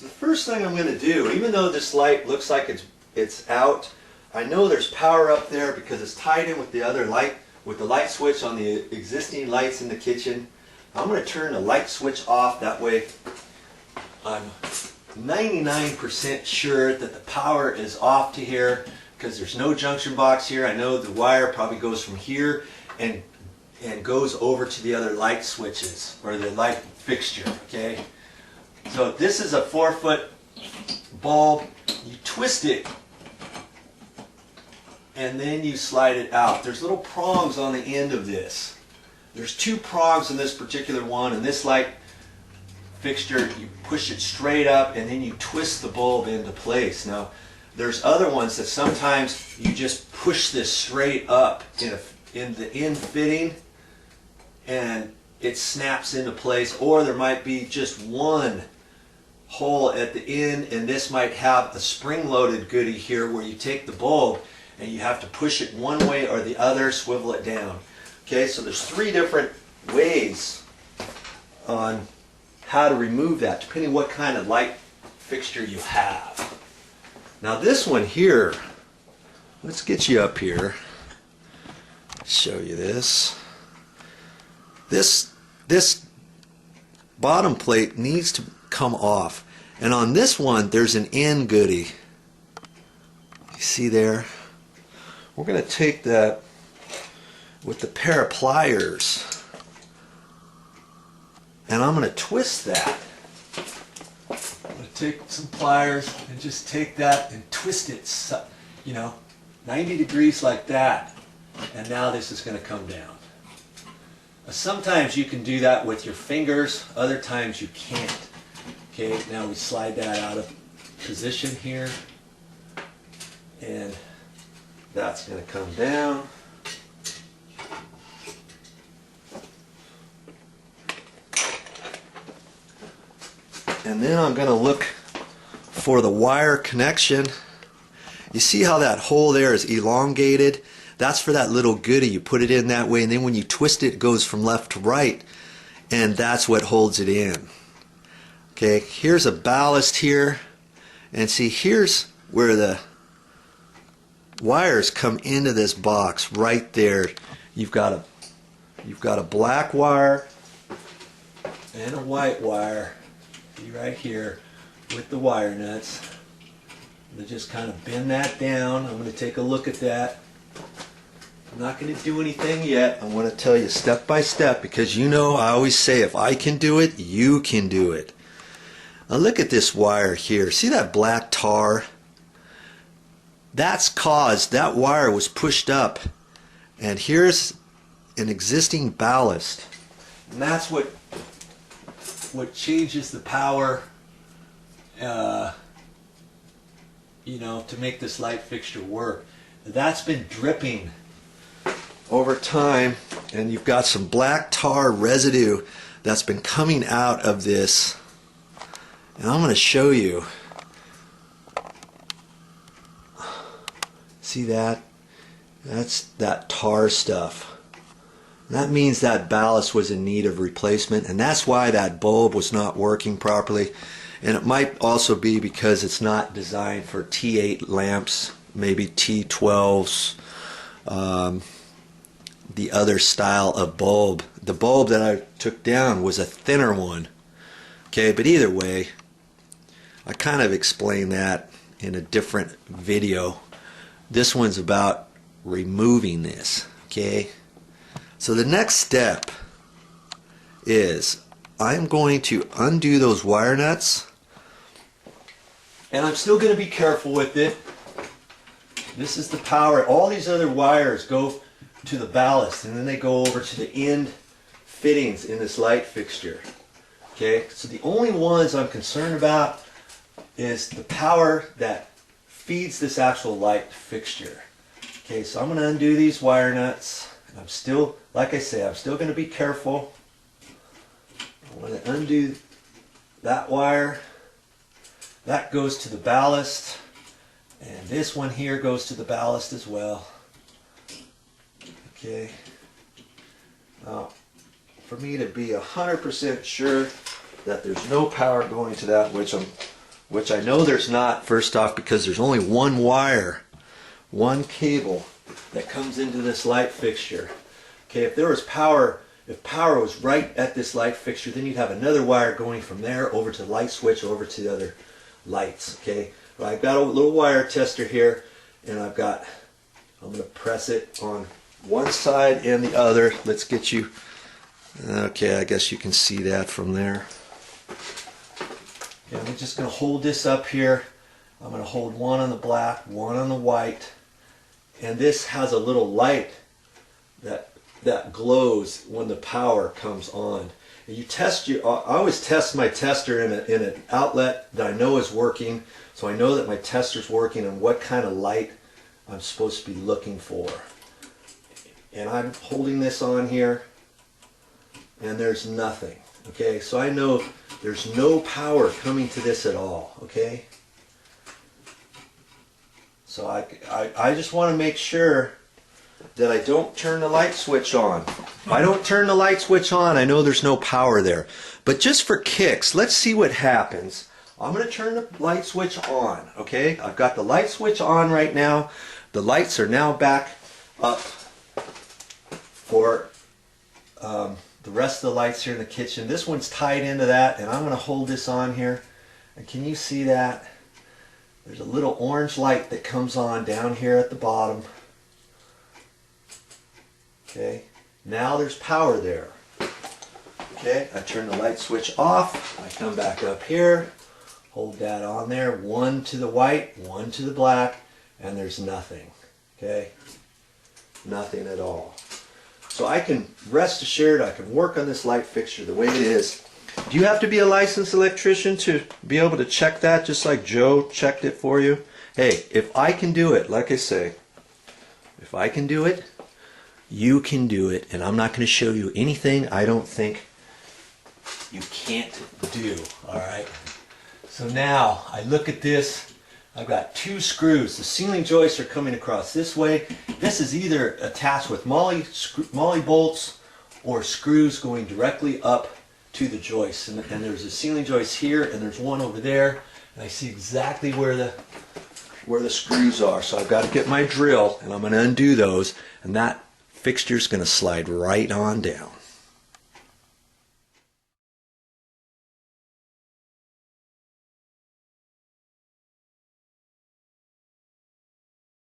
So the first thing I'm going to do, even though this light looks like it's out, I know there's power up there because it's tied in with the other light, with the light switch on the existing lights in the kitchen. I'm going to turn the light switch off. That way I'm 99% sure that the power is off to here, because there's no junction box here. I know the wire probably goes from here and goes over to the other light switches, or the light fixture, okay? So this is a 4-foot bulb. You twist it and then you slide it out. There's little prongs on the end of this. There's 2 prongs in this particular one, and this light fixture, you push it straight up and then you twist the bulb into place. Now there's other ones that sometimes you just push this straight up in the end fitting and it snaps into place, or there might be just one hole at the end, and this might have a spring-loaded goodie here where you take the bulb and you have to push it one way or the other, swivel it down. Okay, so there's 3 different ways on how to remove that, depending what kind of light fixture you have. Now this one here, let's get you up here, show you this. This bottom plate needs to come off, and on this one there's an end goodie. You see there? We're going to take that with a pair of pliers and I'm going to twist that. I'm going to take some pliers and just take that and twist it, you know, 90 degrees like that, and now this is going to come down. Sometimes you can do that with your fingers, other times you can't. Okay, now we slide that out of position here, and that's going to come down. And then I'm going to look for the wire connection. You see how that hole there is elongated? That's for that little goodie. You put it in that way, and then when you twist it, it goes from left to right, and that's what holds it in. Okay, here's a ballast here, and see, here's where the wires come into this box right there. You've got a black wire and a white wire right here with the wire nuts. I'm going to just kind of bend that down. I'm going to take a look at that. I'm not going to do anything yet. I want to tell you step by step, because you know I always say if I can do it, you can do it. Now look at this wire here. See that black tar? That's caused, that wire was pushed up, and here's an existing ballast, and that's what changes the power, you know, to make this light fixture work. That's been dripping over time, and you've got some black tar residue that's been coming out of this, and I'm going to show you. See that? That's that tar stuff. That means that ballast was in need of replacement, and that's why that bulb was not working properly. And it might also be because it's not designed for T8 lamps, maybe T12s, the other style of bulb. The bulb that I took down was a thinner one. Okay, but either way, I kind of explained that in a different video. This one's about removing this. Okay, so the next step is I'm going to undo those wire nuts, and I'm still going to be careful with it. This is the power. All these other wires go to the ballast, and then they go over to the end fittings in this light fixture. Okay, so the only ones I'm concerned about is the power that feeds this actual light fixture. Okay, so I'm going to undo these wire nuts, and I'm still, like I say, I'm still going to be careful. I'm going to undo that wire. That goes to the ballast, and this one here goes to the ballast as well. Okay, now for me to be 100% sure that there's no power going to that, which I'm which I know there's not, first off, because there's only one wire, one cable that comes into this light fixture. Okay, if there was power, if power was right at this light fixture, then you'd have another wire going from there over to the light switch, over to the other lights. Okay, well, I've got a little wire tester here, and I'm going to press it on one side and the other. Let's get you, okay, I guess you can see that from there. Okay, I'm just going to hold this up here. I'm going to hold one on the black, one on the white, and this has a little light that glows when the power comes on. And you test I always test my tester in an outlet that I know is working, so I know that my tester's working and what kind of light I'm supposed to be looking for. And I'm holding this on here, and there's nothing. Okay, so I know there's no power coming to this at all. Okay, so I just want to make sure that I don't turn the light switch on. If I don't turn the light switch on, I know there's no power there. But just for kicks, let's see what happens. I'm going to turn the light switch on. Okay, I've got the light switch on right now. The lights are now back up for the rest of the lights here in the kitchen. This one's tied into that, and I'm going to hold this on here. And can you see that? There's a little orange light that comes on down here at the bottom. Okay, now there's power there. Okay, I turn the light switch off. I come back up here, hold that on there, one to the white, one to the black, and there's nothing. Okay, nothing at all. So I can rest assured I can work on this light fixture the way it is. Do you have to be a licensed electrician to be able to check that, just like Joe checked it for you? Hey, if I can do it, like I say, if I can do it, you can do it, and I'm not going to show you anything I don't think you can't do. All right. So now I look at this. I've got two screws. The ceiling joists are coming across this way. This is either attached with Molly bolts or screws going directly up to the joists. And there's a ceiling joist here, and there's one over there. And I see exactly where the screws are. So I've got to get my drill, and I'm going to undo those, and that fixture's going to slide right on down.